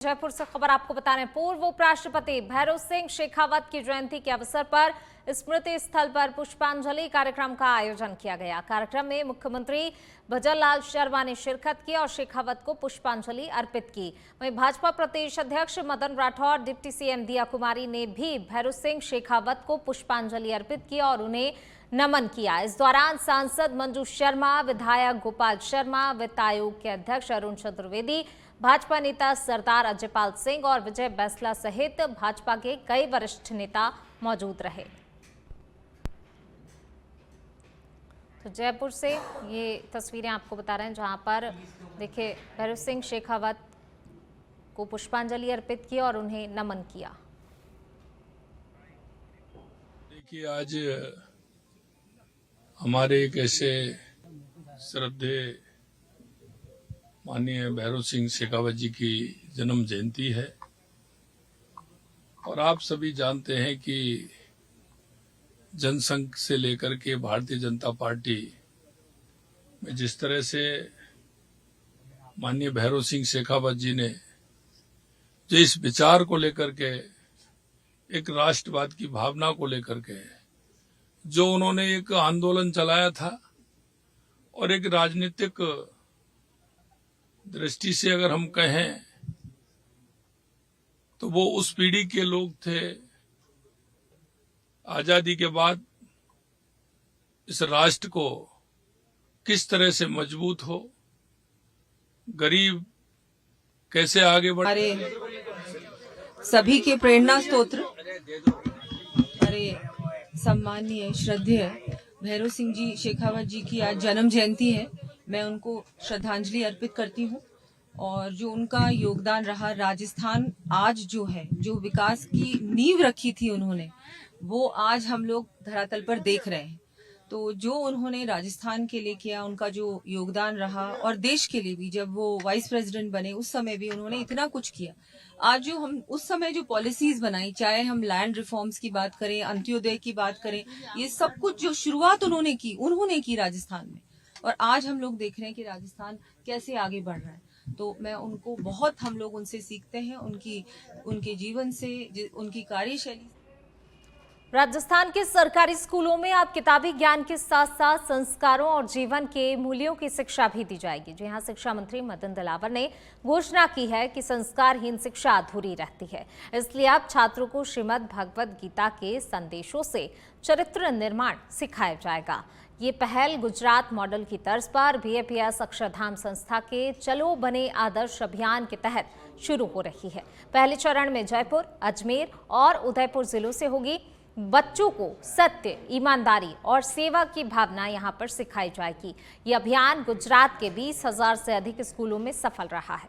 जयपुर से खबर आपको बता रहे हैं। पूर्व उपराष्ट्रपति भैरव सिंह शेखावत की जयंती के अवसर पर स्मृति स्थल पर पुष्पांजलि कार्यक्रम का आयोजन किया गया। कार्यक्रम में मुख्यमंत्री भजन लाल शर्मा ने शिरकत की और शेखावत को पुष्पांजलि अर्पित की। वहीं भाजपा प्रदेश अध्यक्ष मदन राठौर, डिप्टी सीएम दिया कुमारी ने भी भैरव सिंह शेखावत को पुष्पांजलि अर्पित की और उन्हें नमन किया। इस दौरान सांसद मंजू शर्मा, विधायक गोपाल शर्मा, वित्त आयोग के अध्यक्ष अरुण चतुर्वेदी, भाजपा नेता सरदार अजयपाल सिंह और विजय बैंसला सहित भाजपा के कई वरिष्ठ नेता मौजूद रहे। तो जयपुर से ये तस्वीरें आपको बता रहे हैं, जहां पर देखिए भैरव सिंह शेखावत को पुष्पांजलि अर्पित की और उन्हें नमन किया। देखिए, आज हमारे एक ऐसे श्रद्धेय माननीय भैरव सिंह शेखावत जी की जन्म जयंती है और आप सभी जानते हैं कि जनसंघ से लेकर के भारतीय जनता पार्टी में जिस तरह से माननीय भैरव सिंह शेखावत जी ने जो इस विचार को लेकर के, एक राष्ट्रवाद की भावना को लेकर के जो उन्होंने एक आंदोलन चलाया था और एक राजनीतिक दृष्टि से अगर हम कहें तो वो उस पीढ़ी के लोग थे। आजादी के बाद इस राष्ट्र को किस तरह से मजबूत हो, गरीब कैसे आगे बढ़े, सभी के प्रेरणा स्रोत्र हमारे सम्माननीय श्रद्धेय भैरव सिंह जी शेखावत जी की आज जन्म जयंती है। मैं उनको श्रद्धांजलि अर्पित करती हूँ और जो उनका योगदान रहा, राजस्थान आज जो है, जो विकास की नींव रखी थी उन्होंने, वो आज हम लोग धरातल पर देख रहे हैं। तो जो उन्होंने राजस्थान के लिए किया, उनका जो योगदान रहा और देश के लिए भी, जब वो वाइस प्रेसिडेंट बने उस समय भी उन्होंने इतना कुछ किया। आज जो हम उस समय जो पॉलिसीज बनाई, चाहे हम लैंड रिफॉर्म्स की बात करें, अंत्योदय की बात करें, ये सब कुछ जो शुरुआत उन्होंने की राजस्थान में, और आज हम लोग देख रहे हैं कि राजस्थान कैसे आगे बढ़ रहा है। तो मैं उनको बहुत, हम लोग उनसे सीखते हैं, उनके जीवन से, उनकी कार्यशैली। राजस्थान के सरकारी स्कूलों में अब किताबी ज्ञान के साथ साथ संस्कारों और जीवन के मूल्यों की शिक्षा भी दी जाएगी। जी हां, शिक्षा मंत्री मदन दिलावर ने घोषणा की है कि संस्कारहीन शिक्षा अधूरी रहती है, इसलिए अब छात्रों को श्रीमद् भगवद गीता के संदेशों से चरित्र निर्माण सिखाया जाएगा। ये पहल गुजरात मॉडल की तर्ज पर BAPS अक्षरधाम संस्था के चलो बने आदर्श अभियान के तहत शुरू हो रही है। पहले चरण में जयपुर, अजमेर और उदयपुर जिलों से होगी। बच्चों को सत्य, ईमानदारी और सेवा की भावना यहां पर सिखाई जाएगी। ये अभियान गुजरात के 20,000 से अधिक स्कूलों में सफल रहा है।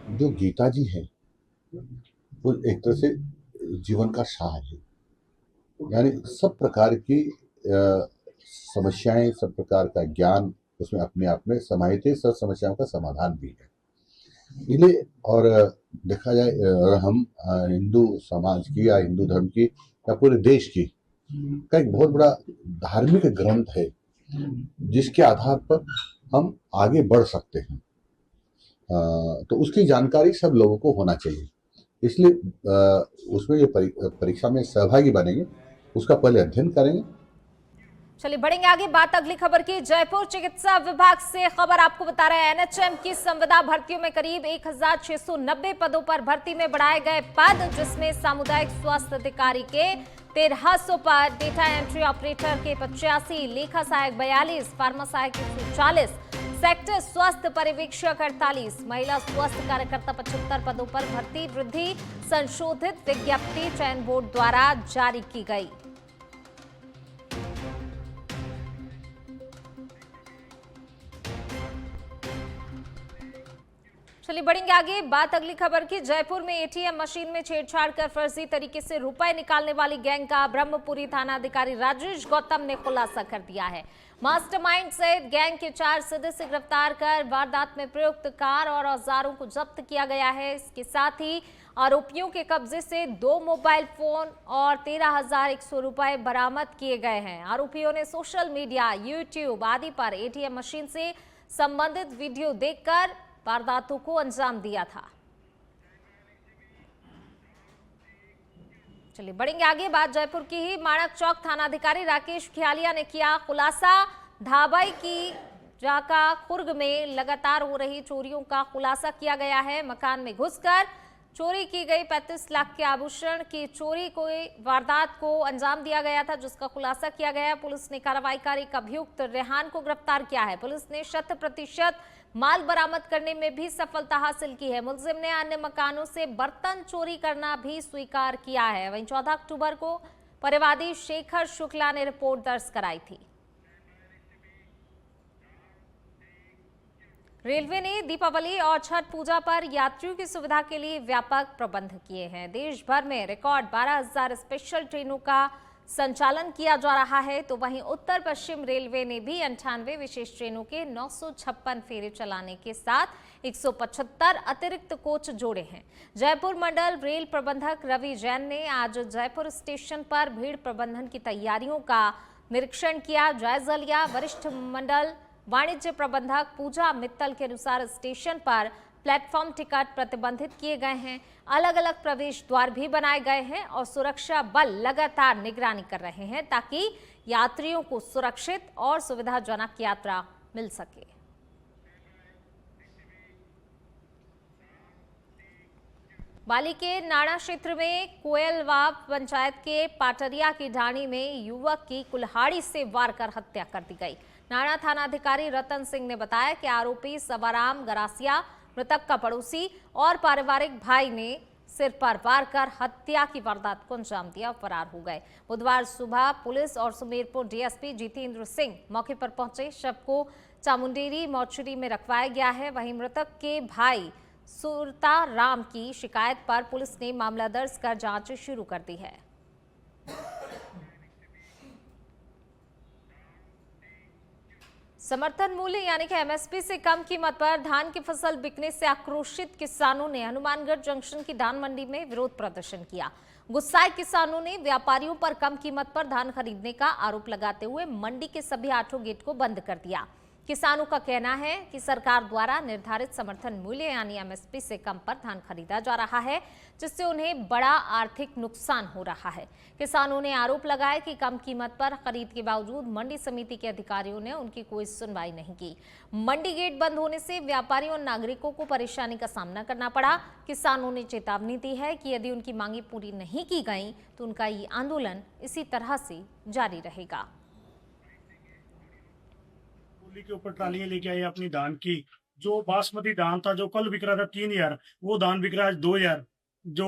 जो गीता जी है वो एक तरह से जीवन का सार है, यानी सब प्रकार की समस्याएं, सब प्रकार का ज्ञान उसमें अपने आप में समाहित है। सब समस्याओं का समाधान भी है। इसलिए और देखा जाए, अगर हम हिंदू समाज की या हिंदू धर्म की या पूरे देश की का एक बहुत बड़ा धार्मिक ग्रंथ है, जिसके आधार पर हम आगे बढ़ सकते हैं, तो उसकी जानकारी सब लोगों को होना चाहिए। इसलिए उसमें जो परीक्षा में सहभागी बनेंगे उसका पहले अध्ययन करेंगे। चलिए बढ़ेंगे आगे, बात अगली खबर की। जयपुर चिकित्सा विभाग से खबर आपको बता रहे हैं। NHM की संविदा भर्तियों में करीब 1690 पदों पर भर्ती में बढ़ाए गए पद, जिसमें सामुदायिक स्वास्थ्य अधिकारी के 1300 पद, डेटा एंट्री ऑपरेटर के 85, लेखा सहायक 42, फार्मा सहायक 140, सेक्टर स्वास्थ्य पर्यवेक्षक 48, महिला स्वास्थ्य कार्यकर्ता 75 पदों पर भर्ती वृद्धि संशोधित विज्ञप्ति चयन बोर्ड द्वारा जारी की गई। चलिए बढ़ेंगे आगे, बात अगली खबर की। जयपुर में ATM मशीन में छेड़छाड़ कर फर्जी तरीके से रुपए निकालने वाली गैंग का ब्रह्मपुरी थाना अधिकारी राजेश गौतम ने खुलासा कर दिया है। मास्टरमाइंड सहित गैंग के 4 सदस्य गिरफ्तार कर वारदात में प्रयुक्त कार और औजारों को जब्त किया गया है। इसके साथ ही आरोपियों के कब्जे से 2 मोबाइल फोन और 13,100 रुपए बरामद किए गए हैं। आरोपियों ने सोशल मीडिया, YouTube आदि पर ATM मशीन से संबंधित वीडियो देखकर वारदातों को अंजाम दिया था। चलिए बढ़ेंगे आगे। बात जयपुर की ही। माणक चौक थानाधिकारी राकेश खियालिया ने किया खुलासा। धाबाई की जाका खुर्ग में लगातार हो रही चोरियों का खुलासा किया गया है। मकान में घुसकर चोरी की गई 35 लाख के आभूषण की चोरी को वारदात को अंजाम दिया गया था, जिसका खुलासा किया गया। पुलिस ने कार्रवाई कर एक अभियुक्त रेहान को गिरफ्तार किया है। पुलिस ने 100% माल बरामद करने में भी सफलता हासिल की है। मुलजिम ने अन्य मकानों से बर्तन चोरी करना भी स्वीकार किया है। वहीं 14 अक्टूबर को परिवादी शेखर शुक्ला ने रिपोर्ट दर्ज कराई थी। रेलवे ने दीपावली और छठ पूजा पर यात्रियों की सुविधा के लिए व्यापक प्रबंध किए हैं। देश भर में रिकॉर्ड 12,000 स्पेशल ट्रेनों का संचालन किया जा रहा है, तो वहीं उत्तर पश्चिम रेलवे ने भी 98 विशेष ट्रेनों के 956 फेरे चलाने के साथ 175 अतिरिक्त कोच जोड़े हैं। जयपुर मंडल रेल प्रबंधक रवि जैन ने आज जयपुर स्टेशन पर भीड़ प्रबंधन की तैयारियों का निरीक्षण किया, जायजा लिया। वरिष्ठ मंडल वाणिज्य प्रबंधक पूजा मित्तल के अनुसार स्टेशन पर प्लेटफॉर्म टिकट प्रतिबंधित किए गए हैं, अलग अलग प्रवेश द्वार भी बनाए गए हैं और सुरक्षा बल लगातार निगरानी कर रहे हैं ताकि यात्रियों को सुरक्षित और सुविधाजनक यात्रा मिल सके। बाली के नाड़ा क्षेत्र में कोयलवाब पंचायत के पाटरिया की ढाणी में युवक की कुल्हाड़ी से वार कर हत्या कर दी गई। नाड़ा थानाधिकारी रतन सिंह ने बताया कि आरोपी सवाराम गरासिया मृतक का पड़ोसी और पारिवारिक भाई ने सिर पर वार कर हत्या की वारदात को अंजाम दिया और फरार हो गए। बुधवार सुबह पुलिस और सुमेरपुर डीएसपी जितेंद्र सिंह मौके पर पहुंचे। शव को चामुंडेरी मोर्चरी में रखवाया गया है। वहीं मृतक के भाई सुरता राम की शिकायत पर पुलिस ने मामला दर्ज कर जांच शुरू कर दी है। समर्थन मूल्य यानी कि एमएसपी से कम कीमत पर धान की फसल बिकने से आक्रोशित किसानों ने हनुमानगढ़ जंक्शन की धान मंडी में विरोध प्रदर्शन किया। गुस्साए किसानों ने व्यापारियों पर कम कीमत पर धान खरीदने का आरोप लगाते हुए मंडी के सभी 8 गेट को बंद कर दिया। किसानों का कहना है कि सरकार द्वारा निर्धारित समर्थन मूल्य यानी एमएसपी से कम पर धान खरीदा जा रहा है, जिससे उन्हें बड़ा आर्थिक नुकसान हो रहा है। किसानों ने आरोप लगाया कि कम कीमत पर खरीद के बावजूद मंडी समिति के अधिकारियों ने उनकी कोई सुनवाई नहीं की। मंडी गेट बंद होने से व्यापारियों और नागरिकों को परेशानी का सामना करना पड़ा। किसानों ने चेतावनी दी है कि यदि उनकी मांगे पूरी नहीं की गई तो उनका ये आंदोलन इसी तरह से जारी रहेगा। के ऊपर ट्रालियां लेके आए अपनी धान की। जो बासमती धान था जो कल बिक रहा था 3,000, वो धान बिक रहा है 2,000। जो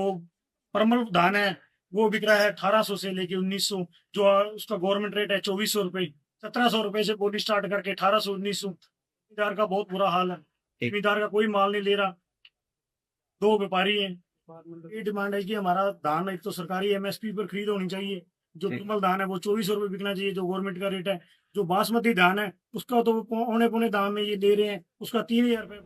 परमल धान है वो बिक रहा है 1800 से लेके 1900। जो उसका गवर्नमेंट रेट है 2400 रुपए। 1700 रुपए से बोली स्टार्ट करके 1800 1900। जमींदार का बहुत बुरा हाल है। जमींदार का कोई माल नहीं ले रहा। 2 व्यापारी हैं। ये डिमांड है कि हमारा धान एक तो सरकारी एमएसपी पर खरीद होनी चाहिए। जो परमल धान है वो 2400 रुपए बिकना चाहिए जो गवर्नमेंट का रेट है। जो बासमती धान है उसका तो पौने दाम में ये दे रहे हैं, उसका 3,000 रुपए।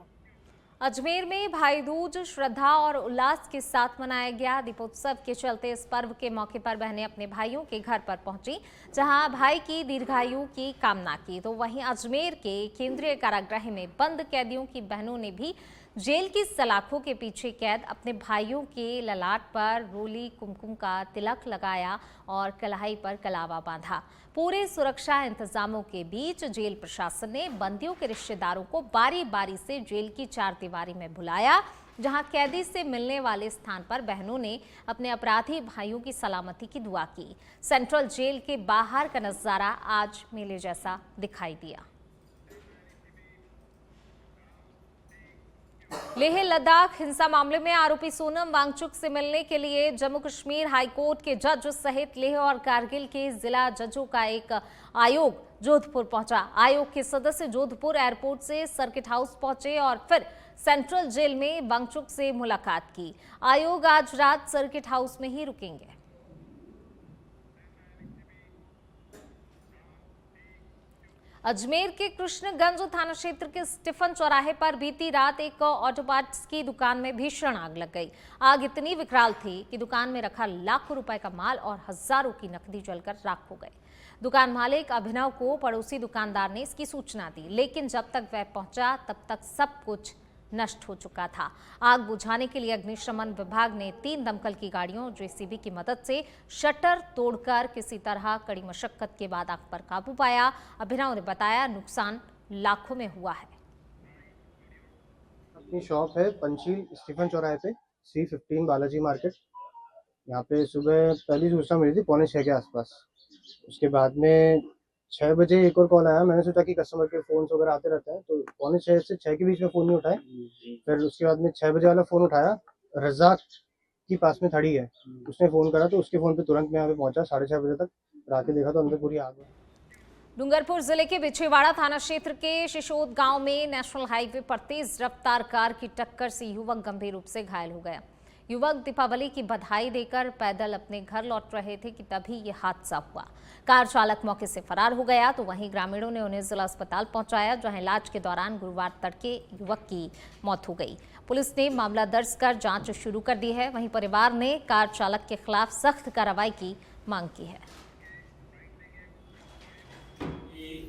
अजमेर में भाई दूज श्रद्धा और उल्लास के साथ मनाया गया। दीपोत्सव के चलते इस पर्व के मौके पर बहनें अपने भाइयों के घर पर पहुंची, जहां भाई की दीर्घायु की कामना की। तो वहीं अजमेर के केंद्रीय कारागृह में बंद कैदियों की बहनों ने भी जेल की सलाखों के पीछे कैद अपने भाइयों के ललाट पर रोली कुमकुम का तिलक लगाया और कलाई पर कलावा बांधा। पूरे सुरक्षा इंतजामों के बीच जेल प्रशासन ने बंदियों के रिश्तेदारों को बारी बारी से जेल की 4 दीवारी में बुलाया, जहां कैदी से मिलने वाले स्थान पर बहनों ने अपने अपराधी भाइयों की सलामती की दुआ की। सेंट्रल जेल के बाहर का नजारा आज मेले जैसा दिखाई दिया। लेह लद्दाख हिंसा मामले में आरोपी सोनम वांगचुक से मिलने के लिए जम्मू कश्मीर हाईकोर्ट के जज सहित लेह और कारगिल के जिला जजों का एक आयोग जोधपुर पहुंचा। आयोग के सदस्य जोधपुर एयरपोर्ट से सर्किट हाउस पहुंचे और फिर सेंट्रल जेल में वांगचुक से मुलाकात की। आयोग आज रात सर्किट हाउस में ही रुकेंगे। अजमेर के कृष्णगंज थाना क्षेत्र के स्टीफन चौराहे पर बीती रात एक ऑटो पार्ट्स की दुकान में भीषण आग लग गई। आग इतनी विकराल थी कि दुकान में रखा लाखों रुपए का माल और हजारों की नकदी जलकर राख हो गई। दुकान मालिक अभिनव को पड़ोसी दुकानदार ने इसकी सूचना दी, लेकिन जब तक वह पहुंचा तब तक सब कुछ नष्ट हो चुका था। आग बुझाने के लिए अग्निशमन विभाग ने 3 दमकल की गाड़ियों और जेसीबी की मदद से शटर तोड़कर किसी तरह कड़ी मशक्कत के बाद आग पर काबू पाया। अभिनव ने बताया, नुकसान लाखों में हुआ है। अपनी शॉप है पंचील स्टीफन चौराहे पे, C15 बालाजी मार्केट। यहाँ पे सुबह पहली सूचना मिली थी 5:45 के आसपास। उसके बाद में 6 बजे एक और कॉल आया। मैंने सोचा कि कस्टमर के फोन वगैरह आते रहते हैं, तो 5:45 से 6 के बीच में फ़ोन नहीं उठाए। फिर उसके बाद में 6 बजे वाला फ़ोन उठाया। रज़ाक की पास में खड़ी है, उसने फ़ोन करा तो उसके फ़ोन पे तुरंत मैं यहाँ पे पहुंचा। 6:30 बजे तक रात देखा तो अंदर पूरी आग है। डूंगरपुर जिले के बिछेवाड़ा थाना क्षेत्र के शिशोद गांव में नेशनल हाईवे पर तेज रफ्तार कार की टक्कर से युवक गंभीर रूप से घायल हो गया। युवक दीपावली की बधाई देकर पैदल अपने घर लौट रहे थे कि तभी ये हादसा हुआ। कार चालक मौके से फरार हो गया तो वहीं ग्रामीणों ने उन्हें जिला अस्पताल पहुंचाया, जहां इलाज के दौरान गुरुवार तड़के युवक की मौत हो गई। पुलिस ने मामला दर्ज कर जांच शुरू कर दी है। वहीं परिवार ने कार चालक के खिलाफ सख्त कार्रवाई की मांग की है।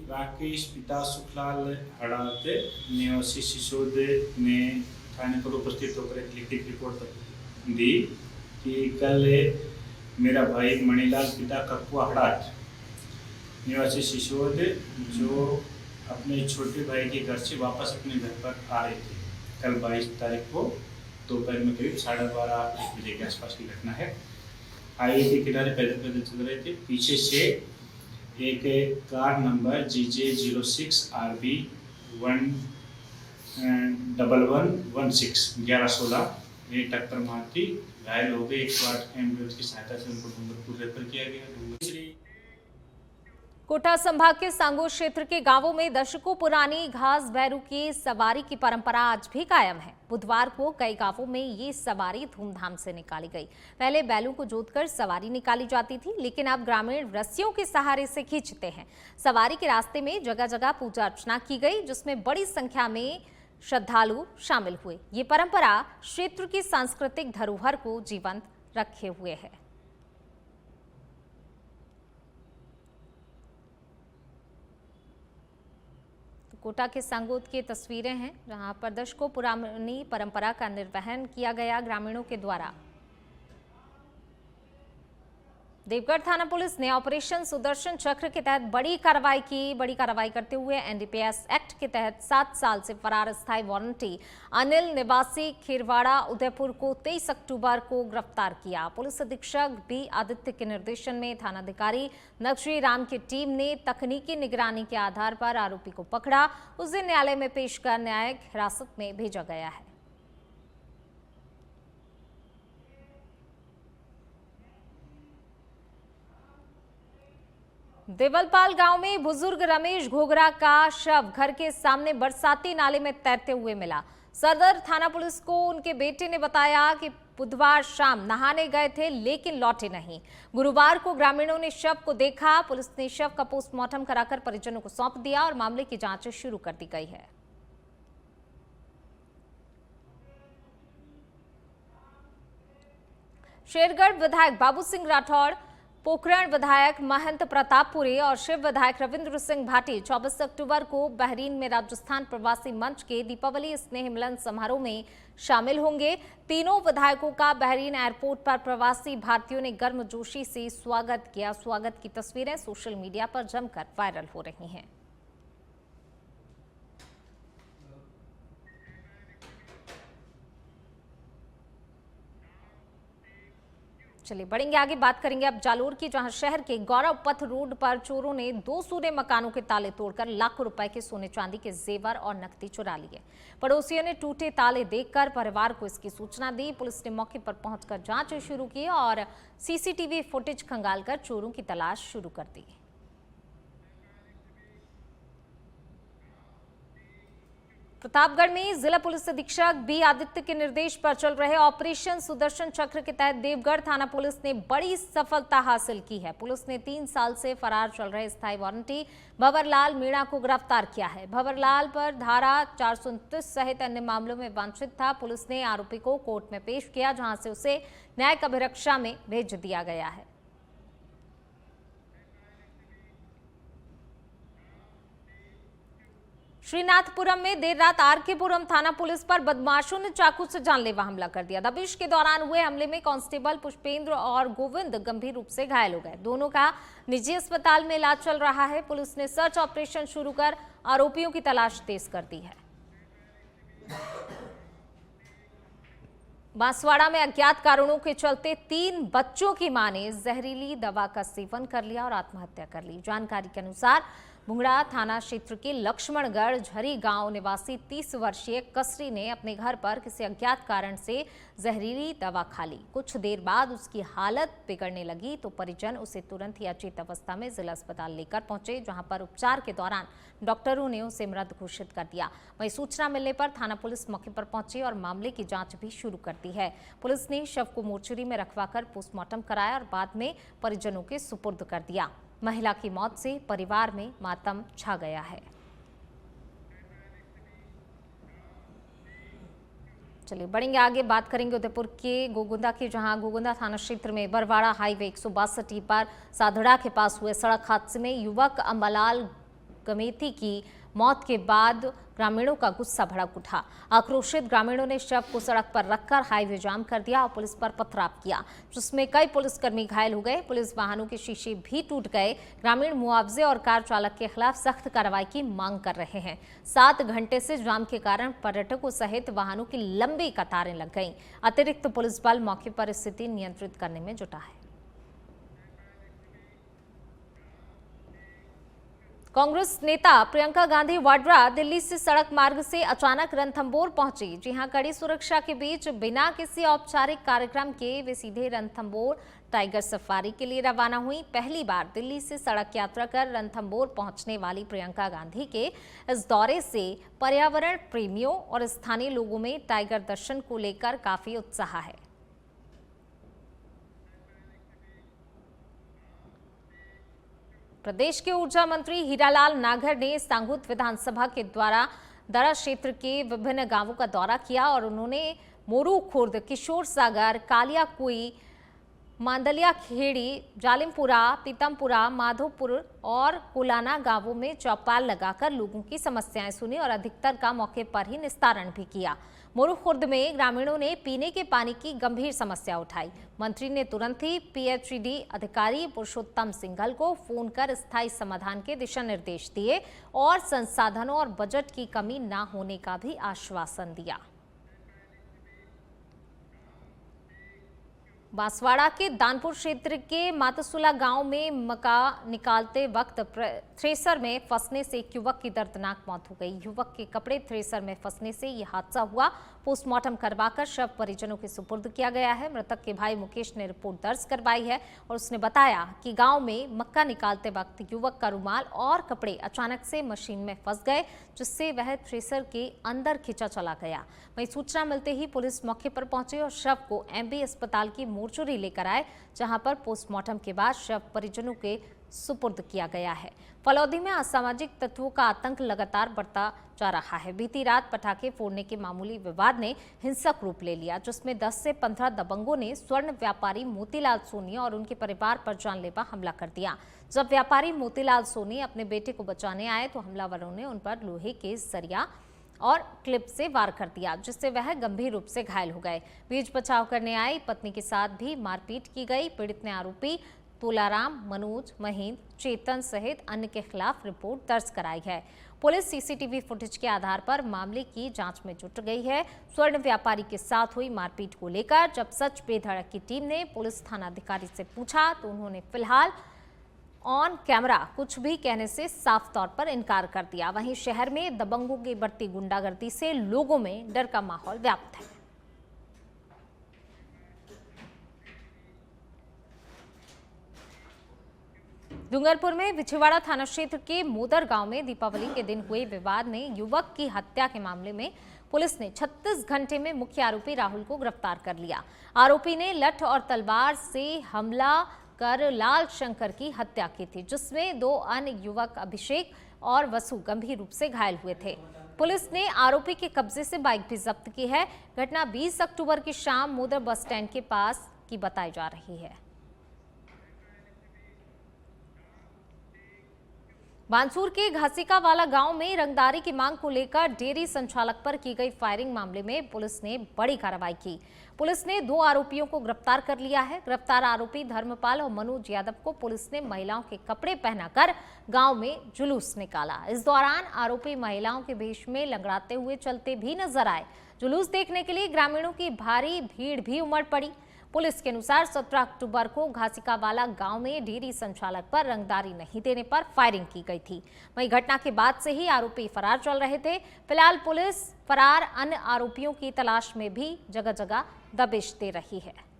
राकेश पिता सुखलाल हड़ाते निवासी सिसोद ने थाने पर उपस्थित होकर एक लिखित रिपोर्ट दी कि कल मेरा भाई मणिलाल पिता ककुआ हड़ाट निवासी सिसोद जो अपने छोटे भाई के घर से वापस अपने घर पर आ रहे थे। कल 22 तारीख को दोपहर में करीब 12:30 बजे के आसपास की घटना है। हाईवे के किनारे पैदल पैदल चल रहे थे। पीछे से एक कार नंबर GJ06 RB 1116 ने टक्कर मारती, घायल हो गए। 108 एम्बुलेंस की सहायता से उनको डूंगरपुर रेफर किया गया। कोटा संभाग के सांगोर क्षेत्र के गांवों में दशकों पुरानी घास बैरू की सवारी की परंपरा आज भी कायम है। बुधवार को कई गांवों में ये सवारी धूमधाम से निकाली गई। पहले बैलों को जोतकर सवारी निकाली जाती थी, लेकिन अब ग्रामीण रस्सियों के सहारे से खींचते हैं। सवारी के रास्ते में जगह जगह पूजा अर्चना की गई, जिसमें बड़ी संख्या में श्रद्धालु शामिल हुए। ये परंपरा क्षेत्र की सांस्कृतिक धरोहर को जीवंत रखे हुए है। कोटा के सांगोद की तस्वीरें हैं, जहां पर दशकों पुरानी परंपरा का निर्वहन किया गया ग्रामीणों के द्वारा। देवगढ़ थाना पुलिस ने ऑपरेशन सुदर्शन चक्र के तहत बड़ी कार्रवाई की। बड़ी कार्रवाई करते हुए NDPS एक्ट के तहत 7 साल से फरार स्थायी वारंटी अनिल निवासी खीरवाड़ा उदयपुर को 23 अक्टूबर को गिरफ्तार किया। पुलिस अधीक्षक B आदित्य के निर्देशन में थानाधिकारी नक्शी राम की टीम ने तकनीकी निगरानी के आधार पर आरोपी को पकड़ा। उस दिन न्यायालय में पेश कर न्यायिक हिरासत में भेजा गया है। देवलपाल गांव में बुजुर्ग रमेश घोगरा का शव घर के सामने बरसाती नाले में तैरते हुए मिला। सदर थाना पुलिस को उनके बेटे ने बताया कि बुधवार शाम नहाने गए थे, लेकिन लौटे नहीं। गुरुवार को ग्रामीणों ने शव को देखा। पुलिस ने शव का पोस्टमार्टम कराकर परिजनों को सौंप दिया और मामले की जांच शुरू कर दी गई है। शेरगढ़ विधायक बाबू सिंह राठौड़, पोखरण विधायक महंत प्रतापपुरी और शिव विधायक रविंद्र सिंह भाटी 24 अक्टूबर को बहरीन में राजस्थान प्रवासी मंच के दीपावली स्नेह मिलन समारोह में शामिल होंगे। तीनों विधायकों का बहरीन एयरपोर्ट पर प्रवासी भारतीयों ने गर्मजोशी से स्वागत किया। स्वागत की तस्वीरें सोशल मीडिया पर जमकर वायरल हो रही हैं। चलिए बढ़ेंगे आगे, बात करेंगे अब जालोर की, जहां शहर के गौरव पथ रोड पर चोरों ने 2 सूने मकानों के ताले तोड़कर लाखों रुपए के सोने चांदी के जेवर और नकदी चुरा लिए। पड़ोसियों ने टूटे ताले देखकर परिवार को इसकी सूचना दी। पुलिस ने मौके पर पहुंचकर जांच शुरू की और CCTV फुटेज खंगालकर चोरों की तलाश शुरू कर दी। प्रतापगढ़ में जिला पुलिस अधीक्षक B आदित्य के निर्देश पर चल रहे ऑपरेशन सुदर्शन चक्र के तहत देवगढ़ थाना पुलिस ने बड़ी सफलता हासिल की है। पुलिस ने 3 साल से फरार चल रहे स्थायी वारंटी भंवरलाल मीणा को गिरफ्तार किया है। भंवरलाल पर धारा 429 सहित अन्य मामलों में वांछित था। पुलिस ने आरोपी को कोर्ट में पेश किया, जहां से उसे न्यायिक अभिरक्षा में भेज दिया गया है। श्रीनाथपुरम में देर रात आरकेपुरम थाना पुलिस पर बदमाशों ने चाकू से जानलेवा हमला कर दिया। दबिश के दौरान हुए हमले में कांस्टेबल पुष्पेंद्र और गोविंद गंभीर रूप से घायल हो गए। दोनों का निजी अस्पताल में इलाज चल रहा है। पुलिस ने सर्च ऑपरेशन शुरू कर आरोपियों की तलाश तेज कर दी है। बांसवाड़ा में अज्ञात कारणों के चलते 3 बच्चों की मां ने जहरीली दवा का सेवन कर लिया और आत्महत्या कर ली। जानकारी के अनुसार भुंगड़ा थाना क्षेत्र के लक्ष्मणगढ़ झरी गांव निवासी 30 वर्षीय कसरी ने अपने घर पर किसी अज्ञात कारण से जहरीली दवा खा ली। कुछ देर बाद उसकी हालत बिगड़ने लगी तो परिजन उसे तुरंत ही अचेत अवस्था में जिला अस्पताल लेकर पहुंचे, जहां पर उपचार के दौरान डॉक्टरों ने उसे मृत घोषित कर दिया। वहीं सूचना मिलने पर थाना पुलिस मौके पर पहुंची और मामले की जांच भी शुरू कर दी है। पुलिस ने शव को मोर्चरी में रखवाकर पोस्टमार्टम कराया और बाद में परिजनों के सुपुर्द कर दिया। महिला की मौत से परिवार में मातम छा गया है। चलिए बढ़ेंगे आगे, बात करेंगे उदयपुर के गोगुंदा की, जहां गोगुंदा थाना क्षेत्र में बरवाड़ा हाईवे 162 पर साधड़ा के पास हुए सड़क हादसे में युवक अंबालाल गमेती की मौत के बाद ग्रामीणों का गुस्सा भड़क उठा। आक्रोशित ग्रामीणों ने शव को सड़क पर रखकर हाईवे जाम कर दिया और पुलिस पर पथराव किया, जिसमें कई पुलिसकर्मी घायल हो गए। पुलिस वाहनों के शीशे भी टूट गए। ग्रामीण मुआवजे और कार चालक के खिलाफ सख्त कार्रवाई की मांग कर रहे हैं। 7 घंटे से जाम के कारण पर्यटकों सहित वाहनों की लंबी कतारें लग गईं। अतिरिक्त पुलिस बल मौके पर स्थिति नियंत्रित करने में जुटा है। कांग्रेस नेता प्रियंका गांधी वाड्रा दिल्ली से सड़क मार्ग से अचानक रणथंभौर पहुंची। जी हां, कड़ी सुरक्षा के बीच बिना किसी औपचारिक कार्यक्रम के वे सीधे रणथंभौर टाइगर सफारी के लिए रवाना हुई। पहली बार दिल्ली से सड़क यात्रा कर रणथंभौर पहुंचने वाली प्रियंका गांधी के इस दौरे से पर्यावरण प्रेमियों और स्थानीय लोगों में टाइगर दर्शन को लेकर काफी उत्साह है। प्रदेश के ऊर्जा मंत्री हीरालाल नागर ने सांगुत विधानसभा के द्वारा दरा क्षेत्र के विभिन्न गांवों का दौरा किया और उन्होंने मोरू खुर्द, किशोर सागर, कालियाकुई, मांदलिया खेड़ी, जालिमपुरा, पीतमपुरा, माधोपुर और कुलाना गांवों में चौपाल लगाकर लोगों की समस्याएं सुनी और अधिकतर का मौके पर ही निस्तारण भी किया। मोरू खुर्द में ग्रामीणों ने पीने के पानी की गंभीर समस्या उठाई। मंत्री ने तुरंत ही पीएचईडी अधिकारी पुरुषोत्तम सिंघल को फोन कर स्थायी समाधान के दिशा निर्देश दिए और संसाधनों और बजट की कमी न होने का भी आश्वासन दिया। बांसवाड़ा के दानपुर क्षेत्र के मातसुला गांव में मक्का निकालते वक्त थ्रेसर में फंसने से एक युवक की दर्दनाक मौत हो गई। युवक के कपड़े थ्रेसर में फंसने से यह हादसा हुआ। पोस्टमार्टम करवाकर शव परिजनों के सुपुर्द किया गया है। मृतक के भाई मुकेश ने रिपोर्ट दर्ज करवाई है और उसने बताया कि गांव में मक्का निकालते वक्त युवक का रुमाल और कपड़े अचानक से मशीन में फंस गए, जिससे वह थ्रेसर के अंदर खिंचा चला गया। वहीं सूचना मिलते ही पुलिस मौके पर पहुंची और शव को एमबी अस्पताल की मोर्चरी लेकर आए, जहां पर पोस्टमार्टम के बाद शव परिजनों के सुपुर्द किया गया है। फलौदी में असामाजिक तत्वों का आतंक लगातार बढ़ता जा रहा है। बीती रात पटाखे फोड़ने के मामूली विवाद ने हिंसक रूप ले लिया, जिसमें 10 से 15 दबंगों ने स्वर्ण व्यापारी मोतीलाल सोनी और उनके परिवार पर जानलेवा हमला कर दिया। जब व्यापारी मोतीलाल सोनी अपने बेटे को बचाने आए तो हमलावरों ने उन पर लोहे के सरिया और क्लिप से वार कर दिया, जिससे वह गंभीर रूप से घायल हो गए। बीच बचाव करने आई पत्नी के साथ भी मारपीट की गई। पीड़ित ने आरोपी तुलाराम, मनोज, महींद्र, चेतन सहित अन्य के खिलाफ रिपोर्ट दर्ज कराई है। पुलिस सीसीटीवी फुटेज के आधार पर मामले की जांच में जुट गई है। स्वर्ण व्यापारी के साथ हुई मारपीट को लेकर जब सच बेधड़क की टीम ने पुलिस थानाधिकारी से पूछा तो उन्होंने फिलहाल ऑन कैमरा कुछ भी कहने से साफ तौर पर इनकार कर दिया। वहीं शहर में दबंगों की बढ़ती गुंडागर्दी से लोगों में डर का माहौल व्याप्त है। डूंगरपुर में बिछवाड़ा थाना क्षेत्र के मोदर गांव में दीपावली के दिन हुए विवाद में युवक की हत्या के मामले में पुलिस ने 36 घंटे में मुख्य आरोपी राहुल को गिरफ्तार कर लिया। आरोपी ने लठ और तलवार से हमला कर लाल शंकर की हत्या की थी, जिसमें 2 अन्य युवक अभिषेक और वसु गंभीर रूप से घायल हुए थे। पुलिस ने आरोपी के कब्जे से बाइक भी जब्त की है। घटना 20 अक्टूबर की शाम मोदर बस स्टैंड के पास की बताई जा रही है। बानसूर के घासिकावाला गांव में रंगदारी की मांग को लेकर डेयरी संचालक पर की गई फायरिंग मामले में पुलिस ने बड़ी कार्रवाई की। पुलिस ने 2 आरोपियों को गिरफ्तार कर लिया है। गिरफ्तार आरोपी धर्मपाल और मनोज यादव को पुलिस ने महिलाओं के कपड़े पहनाकर गांव में जुलूस निकाला। इस दौरान आरोपी महिलाओं के भेष में लंगड़ाते हुए चलते भी नजर आए। जुलूस देखने के लिए ग्रामीणों की भारी भीड़ भी उमड़ पड़ी। पुलिस के अनुसार 17 अक्टूबर को घासिकावाला गांव में डेयरी संचालक पर रंगदारी नहीं देने पर फायरिंग की गई थी। वहीं घटना के बाद से ही आरोपी फरार चल रहे थे। फिलहाल पुलिस फरार अन्य आरोपियों की तलाश में भी जगह जगह दबिश दे रही है।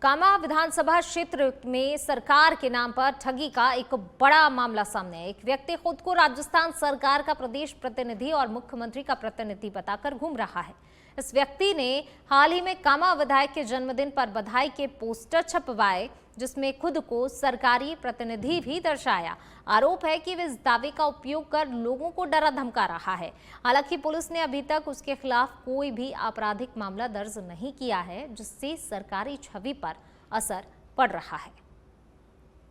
कामा विधानसभा क्षेत्र में सरकार के नाम पर ठगी का एक बड़ा मामला सामने है। एक व्यक्ति खुद को राजस्थान सरकार का प्रदेश प्रतिनिधि और मुख्यमंत्री का प्रतिनिधि बताकर घूम रहा है। इस व्यक्ति ने हाल ही में कामा विधायक के जन्मदिन पर बधाई के पोस्टर छपवाए, जिसमें खुद को सरकारी प्रतिनिधि भी दर्शाया। आरोप है कि वह इस दावे का उपयोग कर लोगों को डरा धमका रहा है। हालांकि पुलिस ने अभी तक उसके खिलाफ कोई भी आपराधिक मामला दर्ज नहीं किया है, जिससे सरकारी छवि पर असर पड़ रहा है।